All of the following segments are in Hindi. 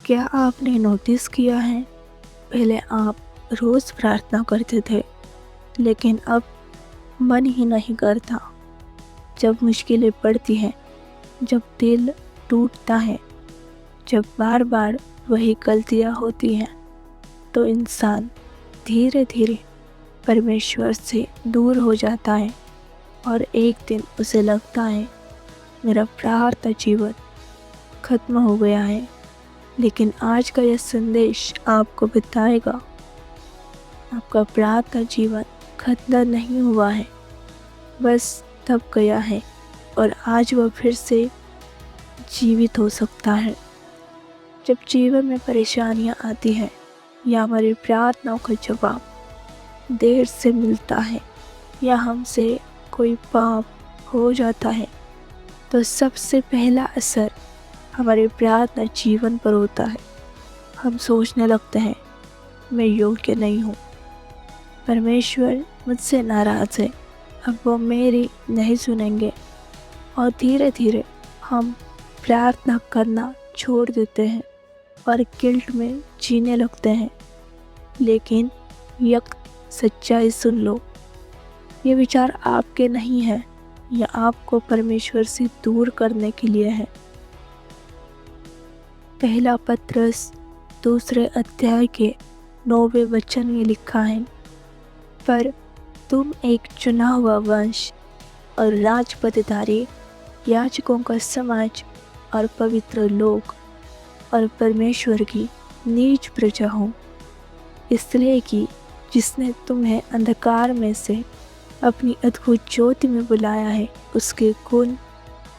क्या आपने नोटिस किया है, पहले आप रोज़ प्रार्थना करते थे, लेकिन अब मन ही नहीं करता। जब मुश्किलें पड़ती हैं, जब दिल टूटता है, जब बार बार वही गलतियाँ होती हैं, तो इंसान धीरे धीरे परमेश्वर से दूर हो जाता है और एक दिन उसे लगता है मेरा प्रार्थना जीवन खत्म हो गया है। लेकिन आज का यह संदेश आपको बताएगा आपका प्रार्थना जीवन खत्म नहीं हुआ है, बस थक गया है और आज वह फिर से जीवित हो सकता है। जब जीवन में परेशानियां आती हैं या हमारी प्रार्थनाओं का जवाब देर से मिलता है या हमसे कोई पाप हो जाता है, तो सबसे पहला असर हमारे प्रार्थना जीवन पर होता है। हम सोचने लगते हैं मैं योग्य नहीं हूँ, परमेश्वर मुझसे नाराज़ है, अब वो मेरी नहीं सुनेंगे, और धीरे धीरे हम प्रार्थना करना छोड़ देते हैं और गिल्ट में जीने लगते हैं। लेकिन एक सच्चाई सुन लो, ये विचार आपके नहीं है, यह आपको परमेश्वर से दूर करने के लिए है। पहला पत्रस 2 अध्याय के 9वें वचन में लिखा है, पर तुम एक चुना हुआ वंश और राजपदधारी, याजकों का समाज और पवित्र लोग और परमेश्वर की नीच प्रजा हो, इसलिए कि जिसने तुम्हें अंधकार में से अपनी अद्भुत ज्योति में बुलाया है, उसके गुण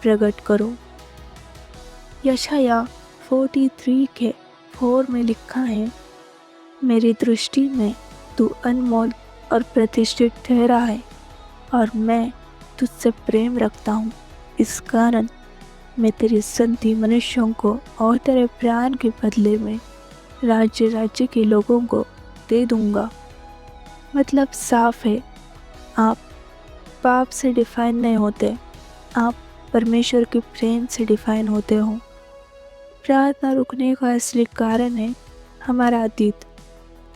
प्रकट करो। यशाया 43 के 4 में लिखा है, मेरी दृष्टि में तू अनमोल और प्रतिष्ठित ठहरा है और मैं तुझसे प्रेम रखता हूँ, इस कारण मैं तेरी संधि मनुष्यों को और तेरे प्राण के बदले में राज्य राज्य के लोगों को दे दूंगा। मतलब साफ है, आप पाप से डिफाइन नहीं होते, आप परमेश्वर के प्रेम से डिफाइन होते हो। प्रार्थना रुकने का असली कारण है हमारा अतीत।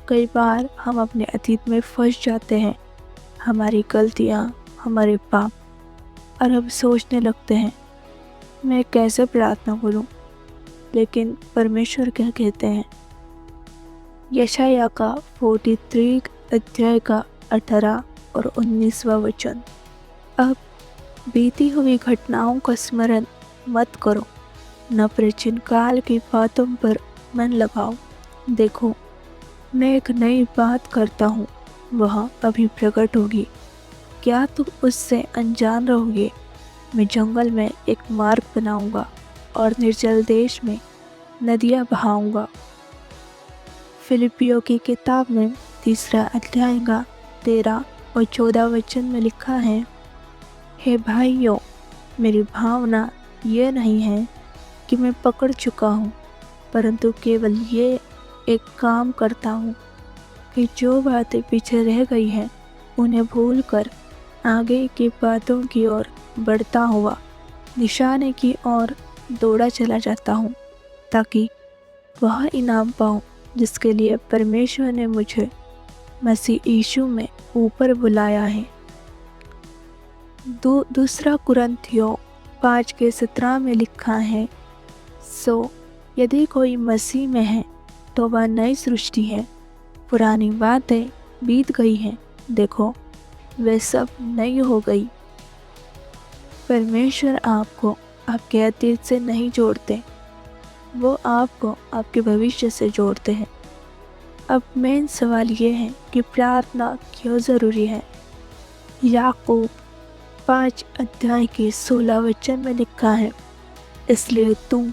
कई बार हम अपने अतीत में फंस जाते हैं, हमारी गलतियाँ, हमारे पाप, और हम सोचने लगते हैं मैं कैसे प्रार्थना करूं। लेकिन परमेश्वर क्या कहते हैं? यशाया का 43 अध्याय का 18 और 19वां वचन, अब बीती हुई घटनाओं का स्मरण मत करो, न प्राचीन काल की बातों पर मन लगाओ। देखो, मैं एक नई बात करता हूँ, वह अभी प्रकट होगी, क्या तुम उससे अनजान रहोगे? मैं जंगल में एक मार्ग बनाऊंगा और निर्जल देश में नदियाँ बहाऊंगा। फिलिपियों की किताब में 3 अध्याय का 13 और 14 वचन में लिखा है, हे भाइयों, मेरी भावना ये नहीं है कि मैं पकड़ चुका हूँ, परंतु केवल ये एक काम करता हूँ कि जो बातें पीछे रह गई हैं उन्हें भूलकर आगे की बातों की ओर बढ़ता हुआ निशाने की ओर दौड़ा चला जाता हूँ, ताकि वह इनाम पाऊँ जिसके लिए परमेश्वर ने मुझे मसीह यीशु में ऊपर बुलाया है। दूसरा कुरिन्थियों 5 के 17 में लिखा है, सो यदि कोई मसीह में है तो वह नई सृष्टि है, पुरानी बातें बीत गई हैं, देखो वे सब नई हो गई। परमेश्वर आपको आपके अतीत से नहीं जोड़ते, वो आपको आपके भविष्य से जोड़ते हैं। अब मेन सवाल ये है कि प्रार्थना क्यों ज़रूरी है। याकूब 5 अध्याय के 16 वचन में लिखा है, इसलिए तुम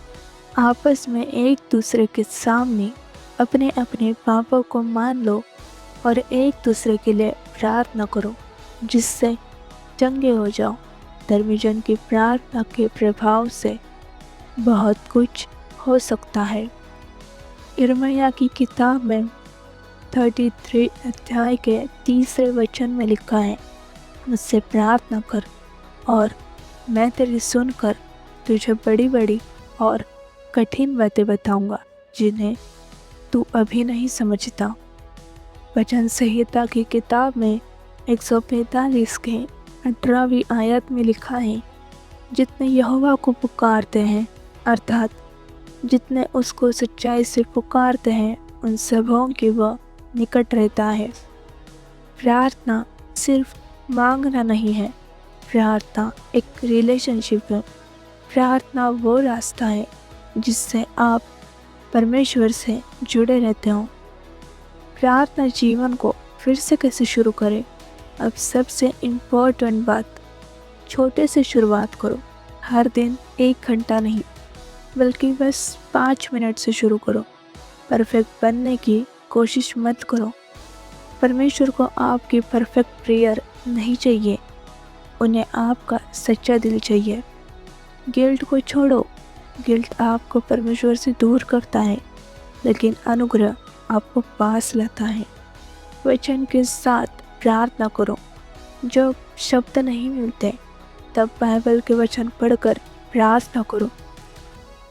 आपस में एक दूसरे के सामने अपने अपने पापों को मान लो और एक दूसरे के लिए प्रार्थना करो, जिससे चंगे हो जाओ। धर्मी जन की प्रार्थना के प्रभाव से बहुत कुछ हो सकता है। यिर्मयाह की किताब में 33 अध्याय के 3 वचन में लिखा है, मुझसे प्रार्थना कर और मैं तेरी सुनकर तुझे बड़ी बड़ी और कठिन बातें बताऊंगा। जिन्हें तू अभी नहीं समझता। वचन संहिता की किताब में 145 के 18वीं आयत में लिखा है, जितने यहोवा को पुकारते हैं, अर्थात जितने उसको सच्चाई से पुकारते हैं, उन सबों के वह निकट रहता है। प्रार्थना सिर्फ मांगना नहीं है, प्रार्थना एक रिलेशनशिप है। प्रार्थना वो रास्ता है जिससे आप परमेश्वर से जुड़े रहते हो। प्रार्थना जीवन को फिर से कैसे शुरू करें? अब सबसे इम्पोर्टेंट बात, छोटे से शुरुआत करो। हर दिन 1 घंटा नहीं, बल्कि बस 5 मिनट से शुरू करो। परफेक्ट बनने की कोशिश मत करो। परमेश्वर को आपकी परफेक्ट प्रेयर नहीं चाहिए, उन्हें आपका सच्चा दिल चाहिए। गिल्ट को छोड़ो। गिल्ट आपको परमेश्वर से दूर करता है, लेकिन अनुग्रह आपको पास लाता है। वचन के साथ प्रार्थना करो। जब शब्द नहीं मिलते, तब बाइबल के वचन पढ़कर प्रार्थना करो।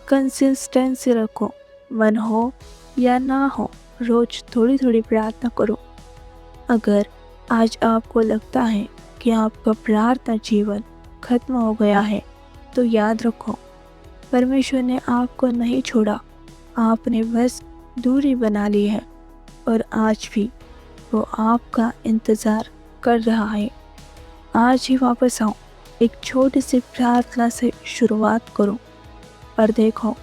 कंसिस्टेंसी रखो। मन हो या ना हो, रोज थोड़ी थोड़ी प्रार्थना करो। अगर आज आपको लगता है कि आपका प्रार्थना जीवन खत्म हो गया है, तो याद रखो, परमेश्वर ने आपको नहीं छोड़ा, आपने बस दूरी बना ली है, और आज भी वो आपका इंतज़ार कर रहा है। आज ही वापस आओ, एक छोटी सी प्रार्थना से शुरुआत करो और देखो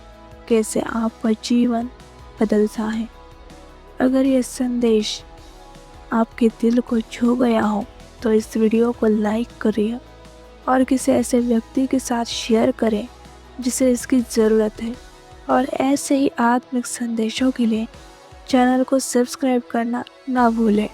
कैसे आपका जीवन बदलता है। अगर ये संदेश आपके दिल को छू गया हो, तो इस वीडियो को लाइक करिए और किसी ऐसे व्यक्ति के साथ शेयर करें जिसे इसकी ज़रूरत है। और ऐसे ही आत्मिक संदेशों के लिए चैनल को सब्सक्राइब करना ना भूलें।